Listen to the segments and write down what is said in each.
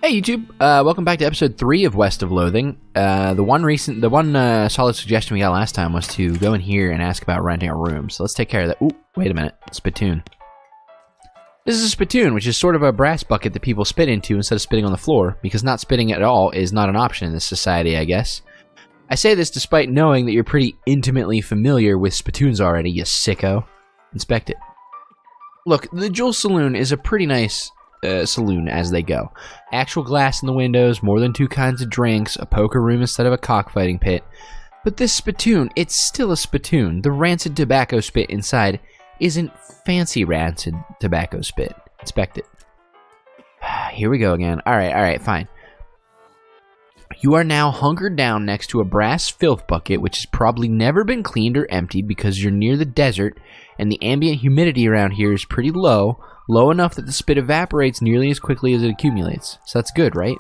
Hey YouTube, welcome back to episode 3 of West of Loathing. The one solid suggestion we got last time was to go in here and ask about renting a room. So let's take care of that. Ooh, wait a minute, spittoon. This is a spittoon, which is sort of a brass bucket that people spit into instead of spitting on the floor, because not spitting at all is not an option in this society, I guess. I say this despite knowing that you're pretty intimately familiar with spittoons already, you sicko. Inspect it. Look, the Jewel Saloon is a pretty nice saloon as they go. Actual glass in the windows, more than 2 kinds of drinks, a poker room instead of a cockfighting pit. But this spittoon, it's still a spittoon. The rancid tobacco spit inside isn't fancy rancid tobacco spit. Inspect it. Here we go again. Alright, fine. You are now hunkered down next to a brass filth bucket, which has probably never been cleaned or emptied because you're near the desert, and the ambient humidity around here is pretty low enough that the spit evaporates nearly as quickly as it accumulates. So that's good, right?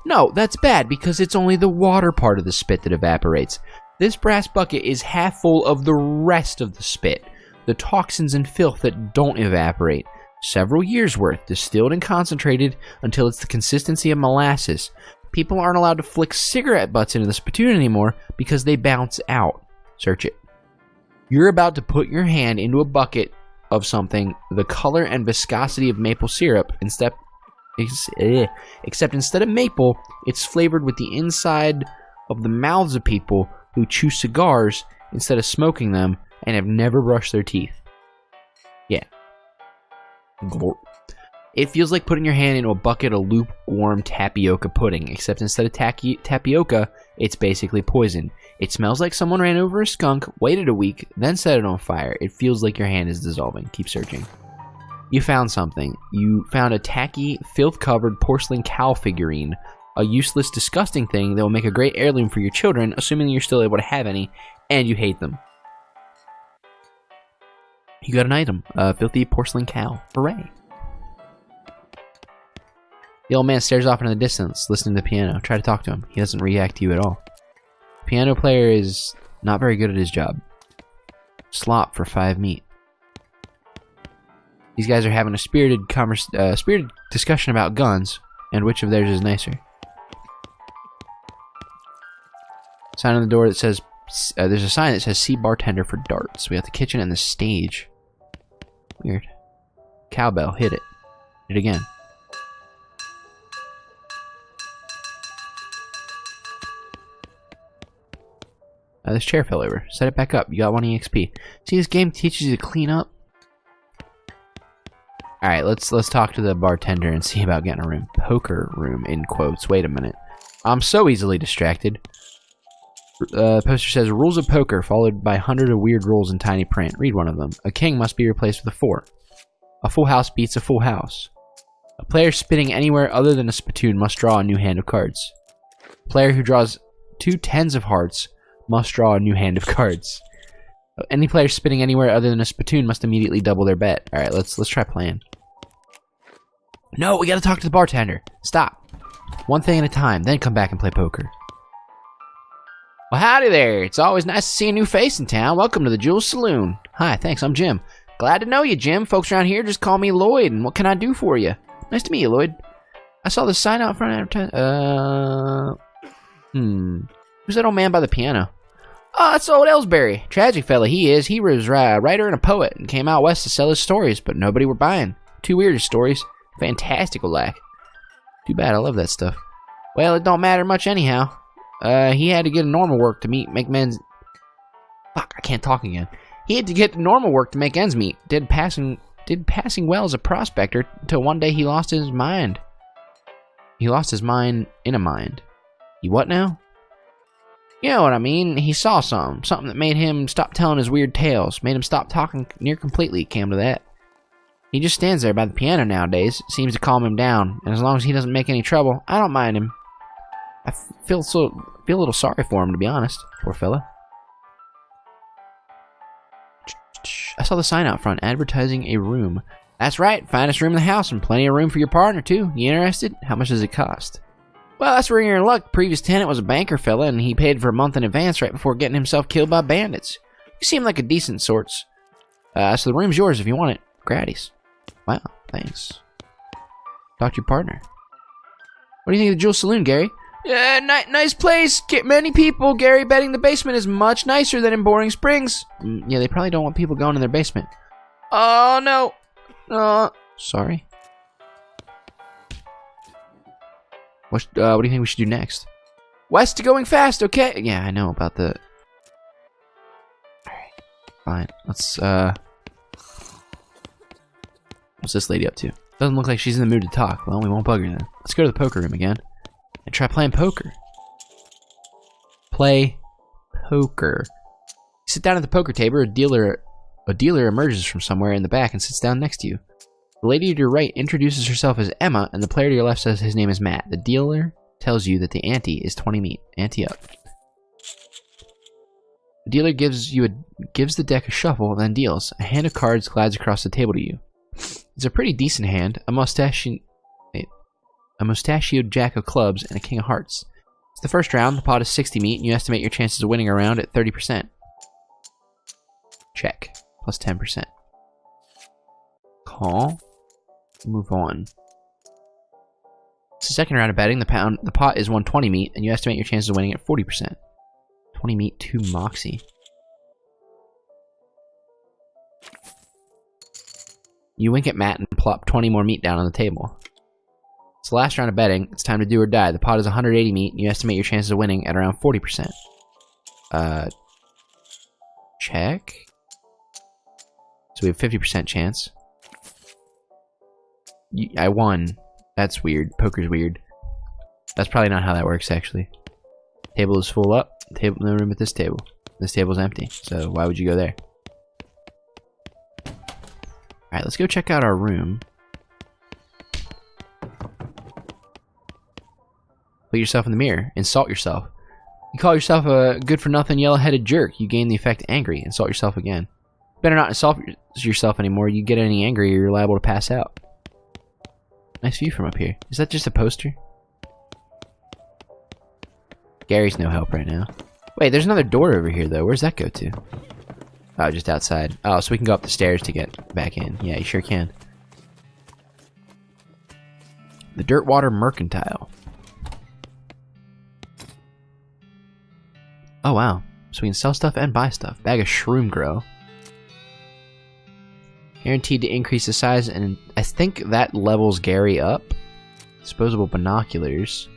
No, that's bad because it's only the water part of the spit that evaporates. This brass bucket is half full of the rest of the spit, the toxins and filth that don't evaporate. Several years worth, distilled and concentrated until it's the consistency of molasses. People aren't allowed to flick cigarette butts into the spittoon anymore because they bounce out. Search it. You're about to put your hand into a bucket of something the color and viscosity of maple syrup, except instead of maple, it's flavored with the inside of the mouths of people who chew cigars instead of smoking them and have never brushed their teeth. Yeah. It feels like putting your hand into a bucket of lukewarm tapioca pudding, except instead of tapioca, it's basically poison. It smells like someone ran over a skunk, waited a week, then set it on fire. It feels like your hand is dissolving. Keep searching. You found something. You found a tacky, filth-covered porcelain cow figurine. A useless, disgusting thing that will make a great heirloom for your children, assuming you're still able to have any, and you hate them. You got an item. A filthy porcelain cow. Hooray. The old man stares off into the distance, listening to the piano. Try to talk to him. He doesn't react to you at all. The piano player is not very good at his job. Slop for 5 meat. These guys are having a spirited discussion about guns, and which of theirs is nicer. Sign on the door that says, there's a sign that says, see bartender for darts. We got the kitchen and the stage. Weird. Cowbell, hit it. Hit it again. This chair fell over. Set it back up. You got 1 EXP. See, this game teaches you to clean up. Alright, let's talk to the bartender and see about getting a room. Poker room, in quotes. Wait a minute. I'm so easily distracted. Poster says, rules of poker, followed by hundreds of weird rules in tiny print. Read one of them. A king must be replaced with a 4. A full house beats a full house. A player spitting anywhere other than a spittoon must draw a new hand of cards. A player who draws 2 tens of hearts must draw a new hand of cards. Any player spitting anywhere other than a spittoon must immediately double their bet. Alright, let's try playing. No, we gotta talk to the bartender. Stop. One thing at a time, then come back and play poker. Well, howdy there. It's always nice to see a new face in town. Welcome to the Jewel Saloon. Hi, thanks, I'm Jim. Glad to know you, Jim. Folks around here just call me Lloyd, and what can I do for you? Nice to meet you, Lloyd. I saw the sign out front Who's that old man by the piano? Oh, that's old Ellsbury. Tragic fella he is. He was a writer and a poet and came out west to sell his stories, but nobody were buying. Too weird his stories. Fantastical like. Too bad, I love that stuff. Well, it don't matter much anyhow. He had to get a normal work to make men's... Fuck, I can't talk again. He had to get normal work to make ends meet. Did passing well as a prospector until one day he lost his mind. He lost his mind in a mind. He what now? You know what I mean. He saw something that made him stop telling his weird tales, made him stop talking near completely, came to that. He just stands there by the piano nowadays, seems to calm him down, and as long as he doesn't make any trouble, I don't mind him. I feel a little sorry for him, to be honest. Poor fella. I saw the sign out front, advertising a room. That's right, finest room in the house, and plenty of room for your partner, too. You interested? How much does it cost? Well, that's where you're in luck. Previous tenant was a banker fella, and he paid for a month in advance right before getting himself killed by bandits. You seem like a decent sorts. So the room's yours if you want it. Gratis. Wow, thanks. Talk to your partner. What do you think of the Jewel Saloon, Gary? Yeah, nice place. Get many people. Gary betting the basement is much nicer than in Boring Springs. Yeah, they probably don't want people going in their basement. Oh, no. Sorry. What do you think we should do next? West going fast, okay? Yeah, I know about the... Alright, fine. Let's, what's this lady up to? Doesn't look like she's in the mood to talk. Well, we won't bug her then. Let's go to the poker room again. And try playing poker. Play poker. Sit down at the poker table. A dealer emerges from somewhere in the back and sits down next to you. The lady to your right introduces herself as Emma, and the player to your left says his name is Matt. The dealer tells you that the ante is 20 meat. Ante up. The dealer gives the deck a shuffle, then deals. A hand of cards glides across the table to you. It's a pretty decent hand. A mustachioed jack of clubs and a king of hearts. It's the first round. The pot is 60 meat, and you estimate your chances of winning a round at 30%. Check. Plus 10%. Call. Move on. It's the second round of betting. The pot is 120 meat, and you estimate your chances of winning at 40%. 20 meat, 2 moxie. You wink at Matt and plop 20 more meat down on the table. It's the last round of betting. It's time to do or die. The pot is 180 meat, and you estimate your chances of winning at around 40%. Check. So we have 50% chance. I won. That's weird. Poker's weird. That's probably not how that works, actually. Table is full up. No room at this table. This table's empty, so why would you go there? Alright, let's go check out our room. Look yourself in the mirror. Insult yourself. You call yourself a good-for-nothing yellow-headed jerk. You gain the effect angry. Insult yourself again. Better not insult yourself anymore. You get any angrier, you're liable to pass out. Nice view from up here. Is that just a poster? Gary's no help right now. Wait, there's another door over here, though. Where's that go to? Oh, just outside. Oh, so we can go up the stairs to get back in. Yeah, you sure can. The Dirtwater Mercantile. Oh, wow. So we can sell stuff and buy stuff. Bag of Shroom Grow. Guaranteed to increase the size, and I think that levels Gary up. Disposable binoculars.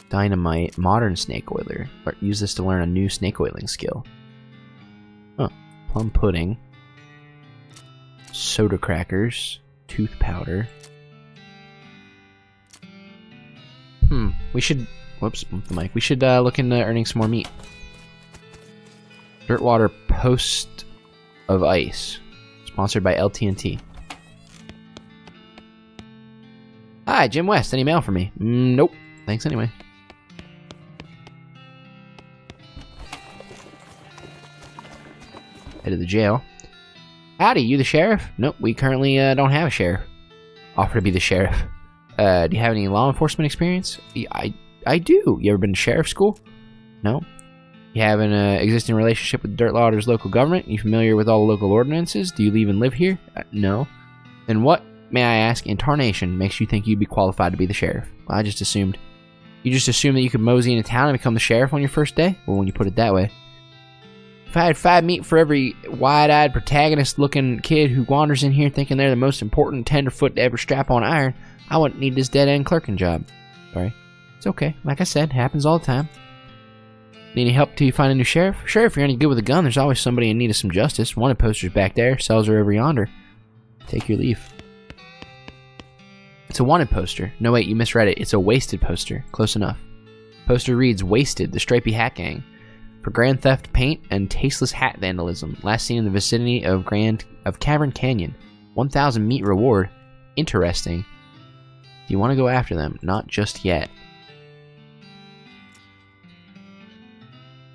Dynamite. Modern snake oiler. Use this to learn a new snake oiling skill. Huh. Plum pudding. Soda crackers. Tooth powder. We should... Whoops, the mic. We should look into earning some more meat. Dirtwater Post of Ice. Sponsored by LTNT. Hi, Jim West. Any mail for me? Nope. Thanks anyway. Head to the jail. Howdy, you the sheriff? Nope, we currently don't have a sheriff. Offer to be the sheriff. Do you have any law enforcement experience? I do. You ever been to sheriff school? No. You have an existing relationship with Dirtwater's local government? You familiar with all the local ordinances? Do you even live here? No. Then what, may I ask, in tarnation makes you think you'd be qualified to be the sheriff? Well, I just assumed. You just assumed that you could mosey into town and become the sheriff on your first day? Well, when you put it that way. If I had 5 meat for every wide-eyed, protagonist-looking kid who wanders in here thinking they're the most important tenderfoot to ever strap on iron, I wouldn't need this dead-end clerking job. Sorry. It's okay. Like I said, happens all the time. Need any help till you find a new sheriff? Sure, if you're any good with a gun, there's always somebody in need of some justice. Wanted posters back there. Cells are over yonder. Take your leave. It's a wanted poster. No, wait, you misread it. It's a wasted poster. Close enough. Poster reads, Wasted, the Stripey Hat Gang. For grand theft, paint, and tasteless hat vandalism. Last seen in the vicinity of Cavern Canyon. 1,000 meat reward. Interesting. Do you want to go after them? Not just yet.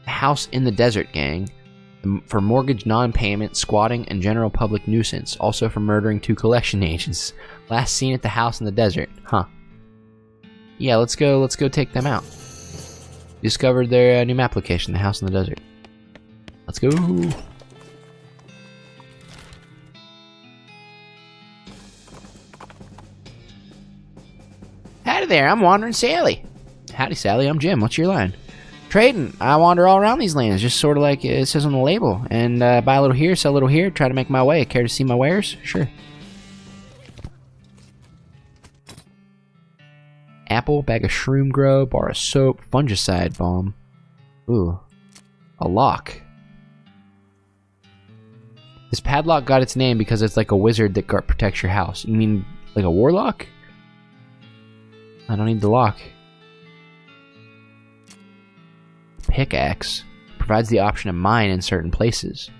House in the Desert Gang. For mortgage non-payment, squatting, and general public nuisance. Also for murdering 2 collection agents. Last seen at the house in the desert. Huh. Yeah, let's go take them out. Discovered their new map location, the house in the desert. Let's go. Howdy there, I'm Wandering Sally. Howdy, Sally, I'm Jim. What's your line? Trading. I wander all around these lands, just sort of like it says on the label. And buy a little here, sell a little here, try to make my way. Care to see my wares? Sure. Apple, bag of shroom grow, bar of soap, fungicide bomb. Ooh. A lock. This padlock got its name because it's like a wizard that protects your house. You mean like a warlock? I don't need the lock. Pickaxe provides the option to mine in certain places.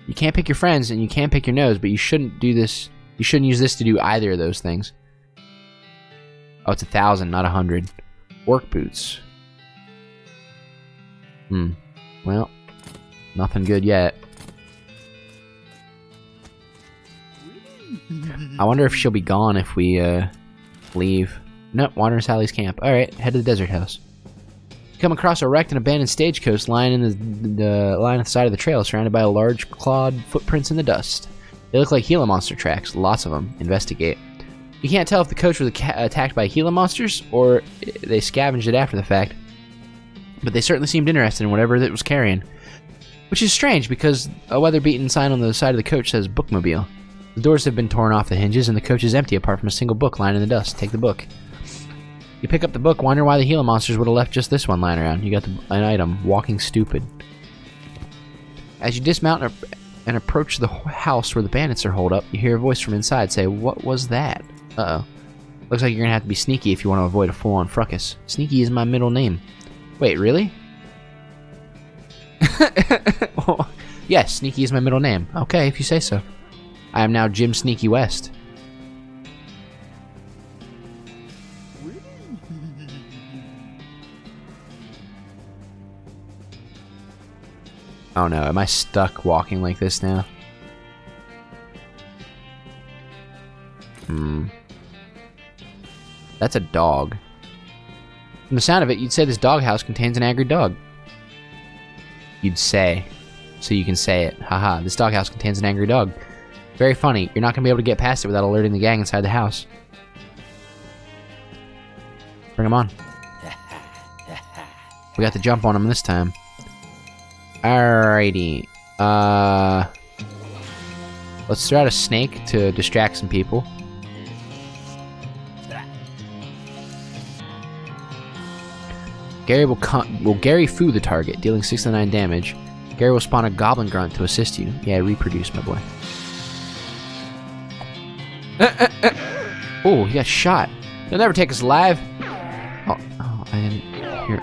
You can't pick your friends and you can't pick your nose, but you shouldn't do this. You shouldn't use this to do either of those things. Oh, it's 1,000, not 100. Work boots. Well, nothing good yet. I wonder if she'll be gone if we leave. Nope, Wandering Sally's camp. Alright, head to the desert house. You come across a wrecked and abandoned stagecoach lying in the line of the side of the trail, surrounded by large clawed footprints in the dust. They look like Gila monster tracks, lots of them. Investigate. You can't tell if the coach was attacked by Gila monsters or they scavenged it after the fact, but they certainly seemed interested in whatever it was carrying. Which is strange because a weather-beaten sign on the side of the coach says bookmobile. The doors have been torn off the hinges and the coach is empty apart from a single book lying in the dust. Take the book. You pick up the book, wonder why the Gila monsters would have left just this one lying around. You got an item, Walking Stupid. As you dismount and approach the house where the bandits are holed up, you hear a voice from inside say, "What was that?" Uh-oh. Looks like you're gonna have to be sneaky if you want to avoid a full-on fracas. Sneaky is my middle name. Wait, really? Yes, Sneaky is my middle name. Okay, if you say so. I am now Jim Sneaky West. Oh no, am I stuck walking like this now? That's a dog. From the sound of it, you'd say this doghouse contains an angry dog. You'd say. So you can say it. Haha, this doghouse contains an angry dog. Very funny. You're not going to be able to get past it without alerting the gang inside the house. Bring them on. We got the jump on them this time. Alrighty. Let's throw out a snake to distract some people. Gary will Gary Foo the target, dealing 6 to 9 damage. Gary will spawn a goblin grunt to assist you. Yeah, reproduce, my boy. Oh, he got shot. They'll never take us alive. Oh, I didn't hear.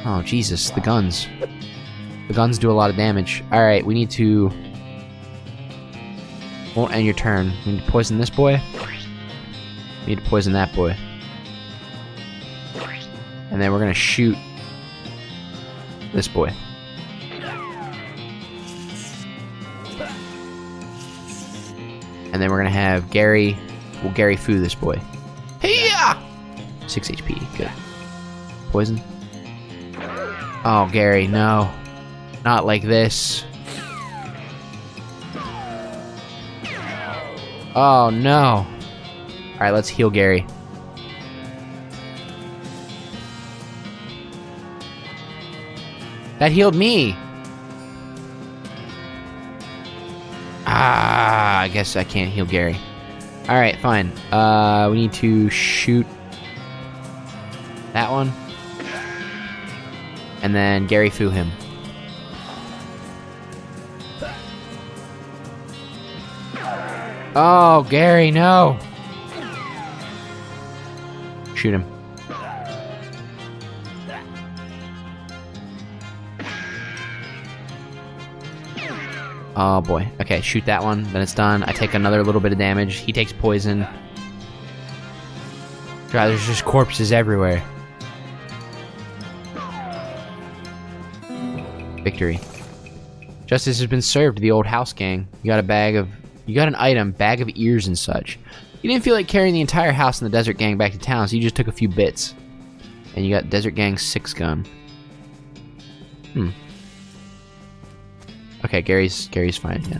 Oh, Jesus, the guns. The guns do a lot of damage. Alright, we need to... Won't end your turn. We need to poison this boy. We need to poison that boy. And then we're gonna shoot this boy. And then we're gonna have Gary... We'll Gary Foo this boy. Hey-ya! 6 HP, good. Poison. Oh, Gary, no. Not like this. Oh, no. Alright, let's heal Gary. That healed me. Ah, I guess I can't heal Gary. Alright, fine. We need to shoot that one. And then Gary Foo him. Oh, Gary, no. Shoot him. Oh boy. Okay, shoot that one, then it's done. I take another little bit of damage. He takes poison. God, there's just corpses everywhere. Victory. Justice has been served to the old house gang. You got an item, bag of ears and such. You didn't feel like carrying the entire house and the desert gang back to town, so you just took a few bits. And you got Desert Gang 6 gun. Okay, Gary's fine, yeah.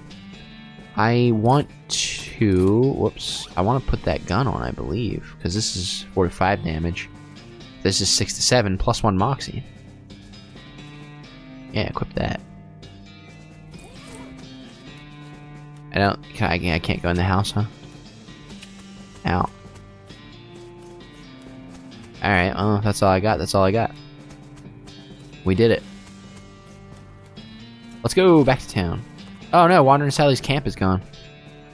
I want to 2. Whoops. I want to put that gun on, I believe, because this is 45 damage. This is 6 to 7 plus 1 Moxie. Yeah, equip that. I can't go in the house, huh? Ow. Alright, well, that's all I got. That's all I got. We did it. Let's go back to town. Oh no, Wandering Sally's camp is gone.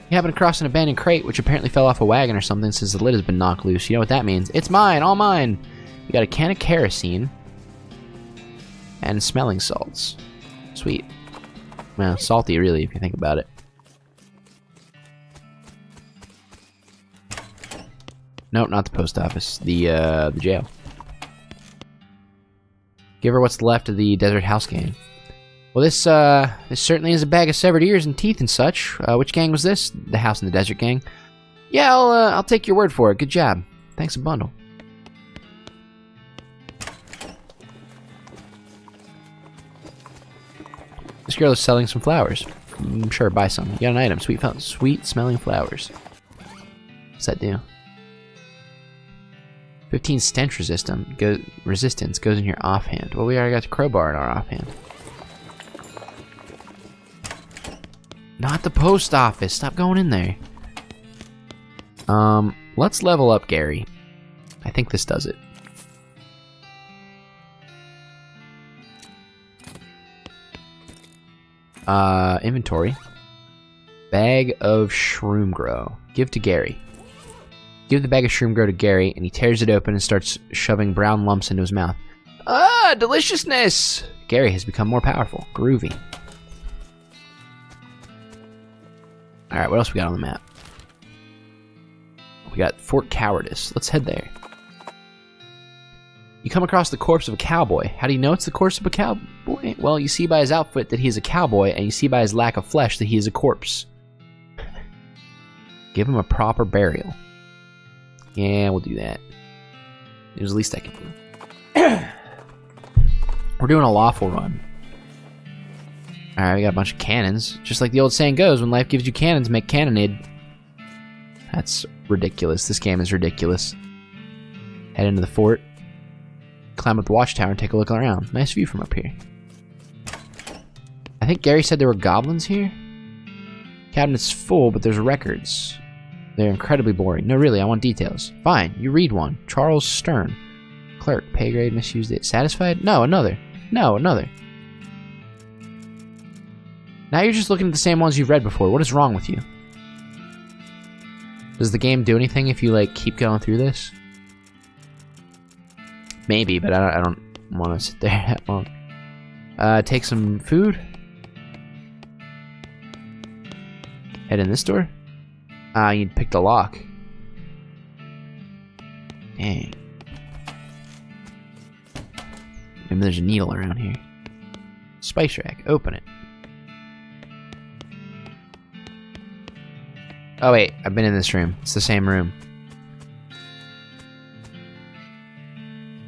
You happen across an abandoned crate, which apparently fell off a wagon or something since the lid has been knocked loose. You know what that means. It's mine, all mine! You got a can of kerosene. And smelling salts. Sweet. Well, salty really, if you think about it. Nope, not the post office. The jail. Give her what's left of the Desert House gang. Well, this certainly is a bag of severed ears and teeth and such. Which gang was this? The House in the Desert gang? Yeah, I'll take your word for it. Good job. Thanks a bundle. This girl is selling some flowers. Sure, buy some. You got an item. Sweet smelling flowers. What's that do? 15 stench resistance goes in your offhand. Well, we already got the crowbar in our offhand. Not the post office. Stop going in there. Let's level up Gary. I think this does it. Inventory. Bag of shroom grow. Give to Gary. Give the bag of shroom grow to Gary, and he tears it open and starts shoving brown lumps into his mouth. Ah, deliciousness! Gary has become more powerful. Groovy. Alright, what else we got on the map? We got Fort Cowardice. Let's head there. You come across the corpse of a cowboy. How do you know it's the corpse of a cowboy? Well, you see by his outfit that he is a cowboy, and you see by his lack of flesh that he is a corpse. Give him a proper burial. Yeah, we'll do that. It was the least I can do. We're doing a lawful run. Alright, we got a bunch of cannons. Just like the old saying goes, when life gives you cannons, make cannonade. That's ridiculous. This game is ridiculous. Head into the fort. Climb up the watchtower and take a look around. Nice view from up here. I think Gary said there were goblins here. Cabinet's full, but there's records. They're incredibly boring. No, really, I want details. Fine, you read one. Charles Stern. Clerk, pay grade, misused it. Satisfied? No, another. No, another. Now you're just looking at the same ones you've read before. What is wrong with you? Does the game do anything if you, like, keep going through this? Maybe, but I don't want to sit there that long. Take some food. Head in this door. You'd pick the lock. Dang. Maybe there's a needle around here. Spice rack. Open it. Oh wait, I've been in this room. It's the same room.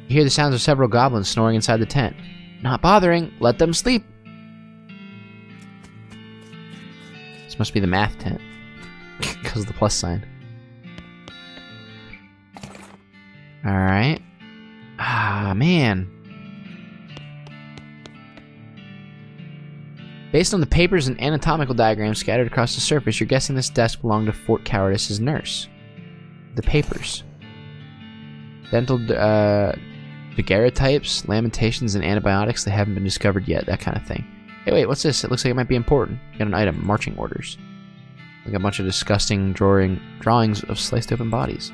You hear the sounds of several goblins snoring inside the tent. Not bothering. Let them sleep. This must be the math tent. Because of the plus sign. Alright. Ah, man. Based on the papers and anatomical diagrams scattered across the surface, you're guessing this desk belonged to Fort Cowardice's nurse. The papers. Dental daguerreotypes, lamentations, and antibiotics that haven't been discovered yet. That kind of thing. Hey, wait, what's this? It looks like it might be important. You got an item. Marching orders. Like a bunch of disgusting drawings of sliced open bodies.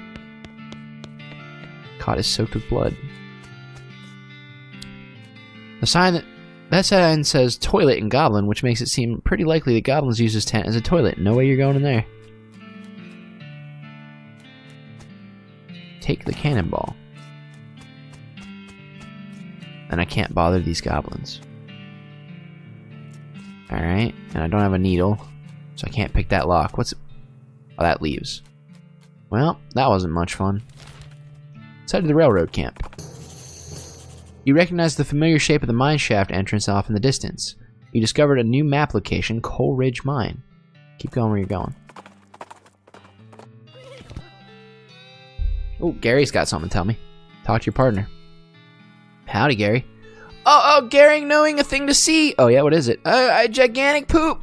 Cot is soaked with blood. The sign that sign says toilet in Goblin, which makes it seem pretty likely that goblins use this tent as a toilet. No way you're going in there. Take the cannonball. And I can't bother these goblins. Alright, and I don't have a needle. So I can't pick that lock. What's... Oh, that leaves. Well, that wasn't much fun. Let's head to the railroad camp. You recognize the familiar shape of the mine shaft entrance off in the distance. You discovered a new map location, Coal Ridge Mine. Keep going where you're going. Oh, Gary's got something to tell me. Talk to your partner. Howdy, Gary. Oh, Gary knowing a thing to see. Oh, yeah, what is it? A gigantic poop.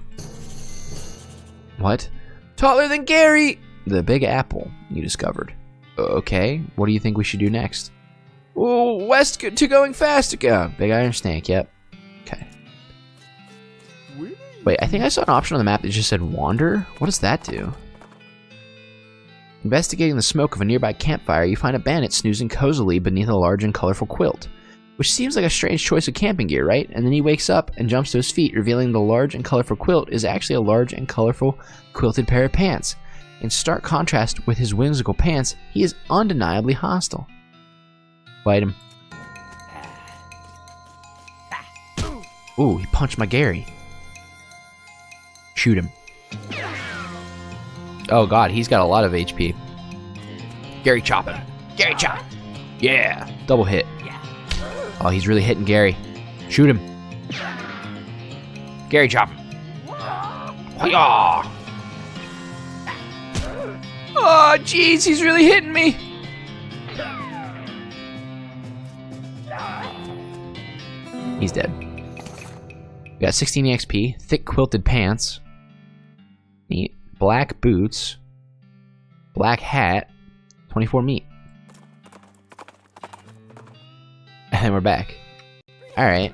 What? Taller than Gary. The Big Apple you discovered. Okay, what do you think we should do next? Oh, west to going fast. Big Iron Snake, yep. Okay. Wait, I think I saw an option on the map that just said wander. What does that do? Investigating the smoke of a nearby campfire, you find a bandit snoozing cozily beneath a large and colorful quilt. Which seems like a strange choice of camping gear, right? And then he wakes up and jumps to his feet, revealing the large and colorful quilt is actually a large and colorful quilted pair of pants. In stark contrast with his whimsical pants, he is undeniably hostile. Bite him. Ooh, he punched my Gary. Shoot him. Oh god, he's got a lot of HP. Gary chop him. Gary chop. Yeah, double hit. Oh, he's really hitting Gary. Shoot him. Gary chop him. Oh, jeez, he's really hitting me. He's dead. We got 16 EXP, thick quilted pants, neat, black boots, black hat, 24 meat. And we're back. Alright.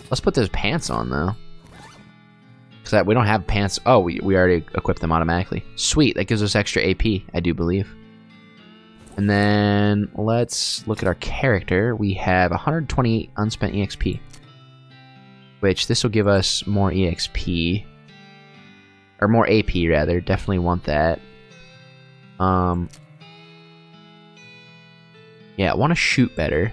Let's put those pants on, though. Because we don't have pants. Oh, we already equipped them automatically. Sweet, that gives us extra AP, I do believe. And then let's look at our character. We have 128 unspent EXP. Which, this will give us more EXP. Or more AP, rather. Definitely want that. Yeah, I want to shoot better.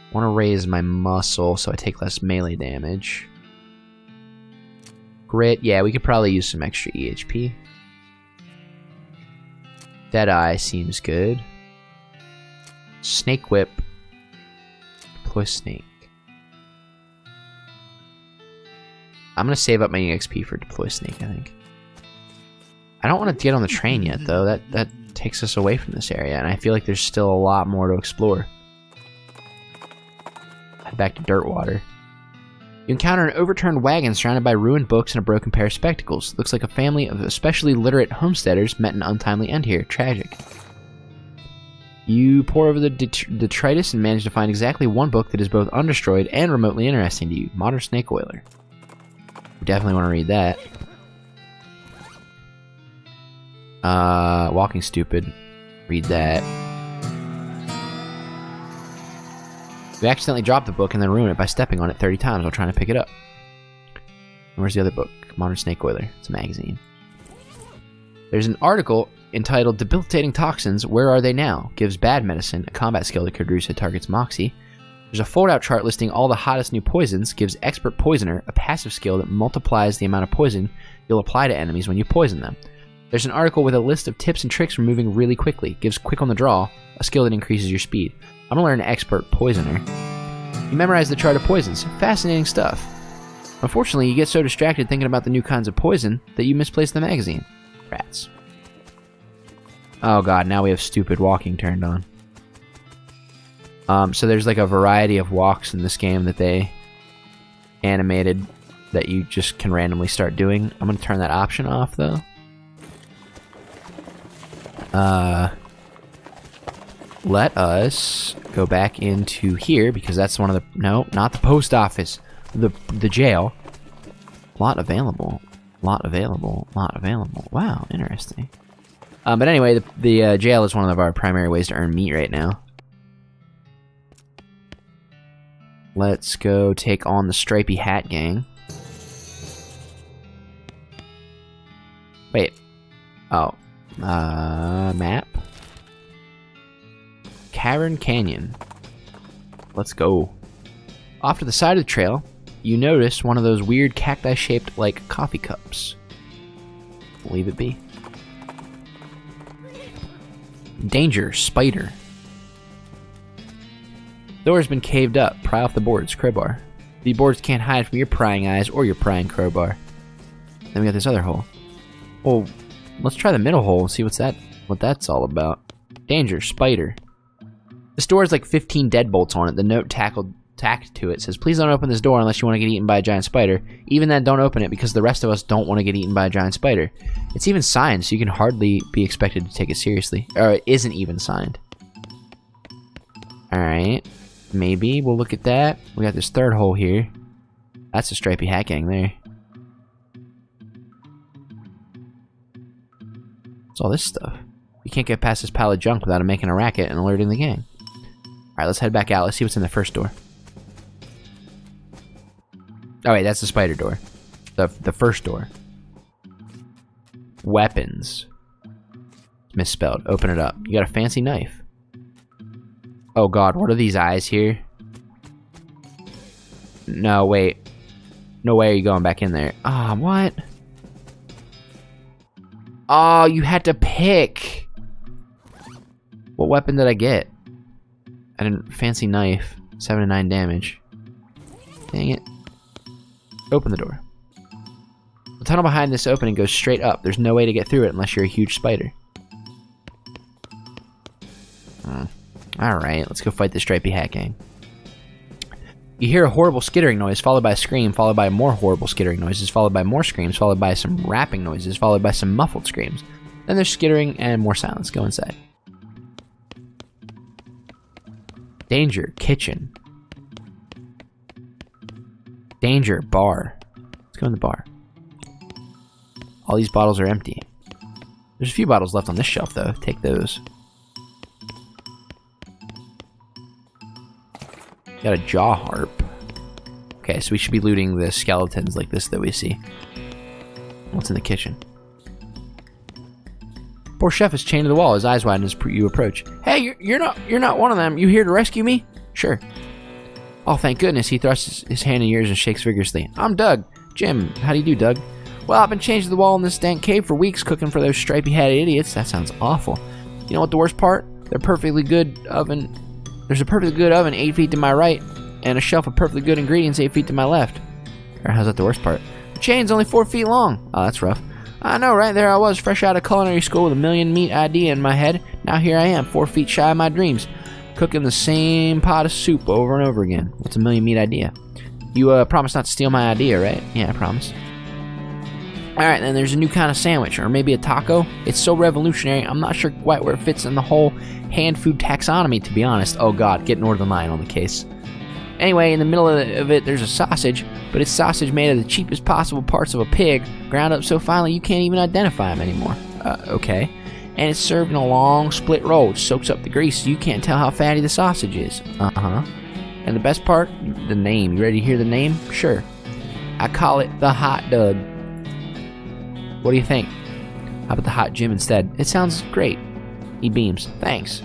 I want to raise my muscle so I take less melee damage. Grit, yeah, we could probably use some extra EHP. Deadeye seems good. Snake Whip. Deploy Snake. I'm going to save up my EXP for Deploy Snake, I think. I don't want to get on the train yet, though. That takes us away from this area, and I feel like there's still a lot more to explore. Head back to Dirtwater. You encounter an overturned wagon surrounded by ruined books and a broken pair of spectacles. Looks like a family of especially literate homesteaders met an untimely end here. Tragic. You pore over the detritus and manage to find exactly one book that is both undestroyed and remotely interesting to you. Modern Snake Oiler. We definitely want to read that. Walking Stupid. Read that. We accidentally dropped the book and then ruined it by stepping on it 30 times while trying to pick it up. Where's the other book? Modern Snake Oiler. It's a magazine. There's an article entitled Debilitating Toxins, Where Are They Now? Gives bad medicine, a combat skill that Cadrusa targets Moxie. There's a fold-out chart listing all the hottest new poisons, gives Expert Poisoner, a passive skill that multiplies the amount of poison you'll apply to enemies when you poison them. There's an article with a list of tips and tricks for moving really quickly, gives Quick on the Draw, a skill that increases your speed. I'm gonna learn Expert Poisoner. You memorize the chart of poisons. Fascinating stuff. Unfortunately, you get so distracted thinking about the new kinds of poison that you misplace the magazine. Rats. Oh god, now we have stupid walking turned on. So there's like a variety of walks in this game that they animated that you just can randomly start doing. I'm gonna turn that option off though. Let us go back into here because that's one of the no, not the post office, the jail. Lot available, lot available, lot available. Wow, interesting. But anyway, the jail is one of our primary ways to earn meat right now. Let's go take on the Stripy Hat Gang. Wait. Oh. Map. Cavern Canyon. Let's go. Off to the side of the trail, you notice one of those weird cacti-shaped like coffee cups. Leave it be. Danger, spider. Door's been caved up. Pry off the boards, crowbar. The boards can't hide from your prying eyes or your prying crowbar. Then we got this other hole. Oh, let's try the middle hole and see what that's all about. Danger, spider. This door has like 15 deadbolts on it. The note tacked to it says, please don't open this door unless you want to get eaten by a giant spider. Even then, don't open it because the rest of us don't want to get eaten by a giant spider. It's even signed, so you can hardly be expected to take it seriously. Or it isn't even signed. Alright. Maybe we'll look at that. We got this third hole here. That's a stripy hat gang there. What's all this stuff? You can't get past this pile of junk without making a racket and alerting the gang. Alright, let's head back out. Let's see what's in the first door. Oh wait, that's the spider door. The first door. Weapons. Misspelled. Open it up. You got a fancy knife. Oh god, what are these eyes here? No, wait. No way are you going back in there. Ah, what? Oh, you had to pick. What weapon did I get? I didn't. Fancy knife. 7 to 9 damage. Dang it. Open the door. The tunnel behind this opening goes straight up. There's no way to get through it unless you're a huge spider. Alright, let's go fight the stripy hat gang. You hear a horrible skittering noise, followed by a scream, followed by more horrible skittering noises, followed by more screams, followed by some rapping noises, followed by some muffled screams. Then there's skittering and more silence. Go inside. Danger, kitchen. Danger, bar. Let's go in the bar. All these bottles are empty. There's a few bottles left on this shelf, though. Take those. Got a jaw harp. Okay, so we should be looting the skeletons like this that we see. What's in the kitchen? Poor chef is chained to the wall. His eyes widen as you approach. Hey, you're not one of them. You here to rescue me? Sure. Oh, thank goodness. He thrusts his hand in yours and shakes vigorously. I'm Doug. Jim, how do you do, Doug? Well, I've been chained to the wall in this dank cave for weeks cooking for those stripy-hatted idiots. That sounds awful. You know what the worst part? There's a perfectly good oven 8 feet to my right, and a shelf of perfectly good ingredients 8 feet to my left. Or how's that the worst part? The chain's only 4 feet long. Oh, that's rough. I know, right? There I was, fresh out of culinary school with a million meat idea in my head. Now here I am, 4 feet shy of my dreams, cooking the same pot of soup over and over again. What's a million meat idea? You promised not to steal my idea, right? Yeah, I promise. Alright, then there's a new kind of sandwich, or maybe a taco. It's so revolutionary, I'm not sure quite where it fits in the whole hand food taxonomy, to be honest. Oh god, get Northern Lion on the case. Anyway, in the middle of it, there's a sausage, but it's sausage made of the cheapest possible parts of a pig, ground up so finely you can't even identify them anymore. Okay. And it's served in a long split roll, which soaks up the grease so you can't tell how fatty the sausage is. And the best part? The name. You ready to hear the name? Sure. I call it the Hot Doug. What do you think? How about the Hot Jim instead? It sounds great. He beams. Thanks.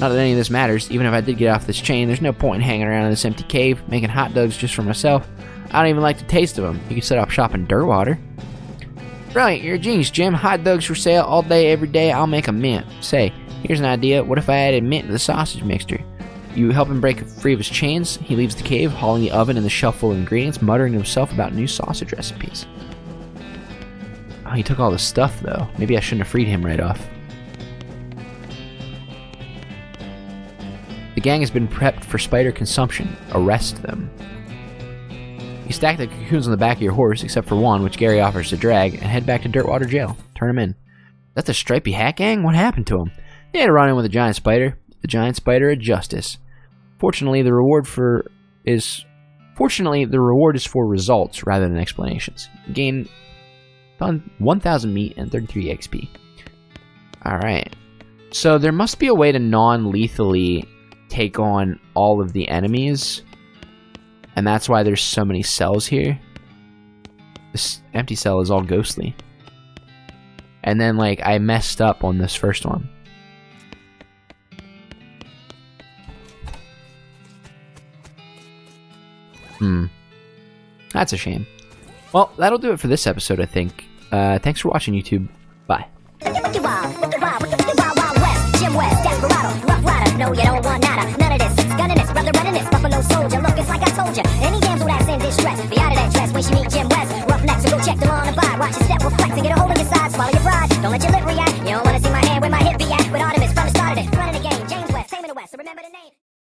Not that any of this matters. Even if I did get off this chain, there's no point in hanging around in this empty cave, making hot dogs just for myself. I don't even like the taste of them. You could set up shop in Dirtwater. Brilliant, you're a genius, Jim. Hot dogs for sale all day, every day. I'll make a mint. Say, here's an idea. What if I added mint to the sausage mixture? You help him break free of his chains. He leaves the cave, hauling the oven and the shelf full of ingredients, muttering to himself about new sausage recipes. Oh, he took all the stuff, though. Maybe I shouldn't have freed him right off. The gang has been prepped for spider consumption. Arrest them. You stack the cocoons on the back of your horse, except for one, which Gary offers to drag, and head back to Dirtwater Jail. Turn him in. That's a stripy hat gang? What happened to him? They had a run-in with a giant spider. The giant spider of justice. Fortunately, the reward is for results rather than explanations. You gain 1,000 meat and 33 XP. Alright. So there must be a way to non-lethally take on all of the enemies. And that's why there's so many cells here. This empty cell is all ghostly. And then, like, I messed up on this first one. That's a shame. Well, that'll do it for this episode, I think. Thanks for watching, YouTube. Bye. No, you don't want nada, none of this. Gunning this, brother running this, buffalo soldier. Look, it's like I told you. Any damsel that's in distress, be out of that dress when she meet Jim West. Rough neck, so go check the lawn and vibe. Watch your step reflect and get a hold of your side. Swallow your pride, don't let your lip react. You don't wanna see my hand where my hip be at. With Artemis from the start of it. I'm in the West, so remember the name.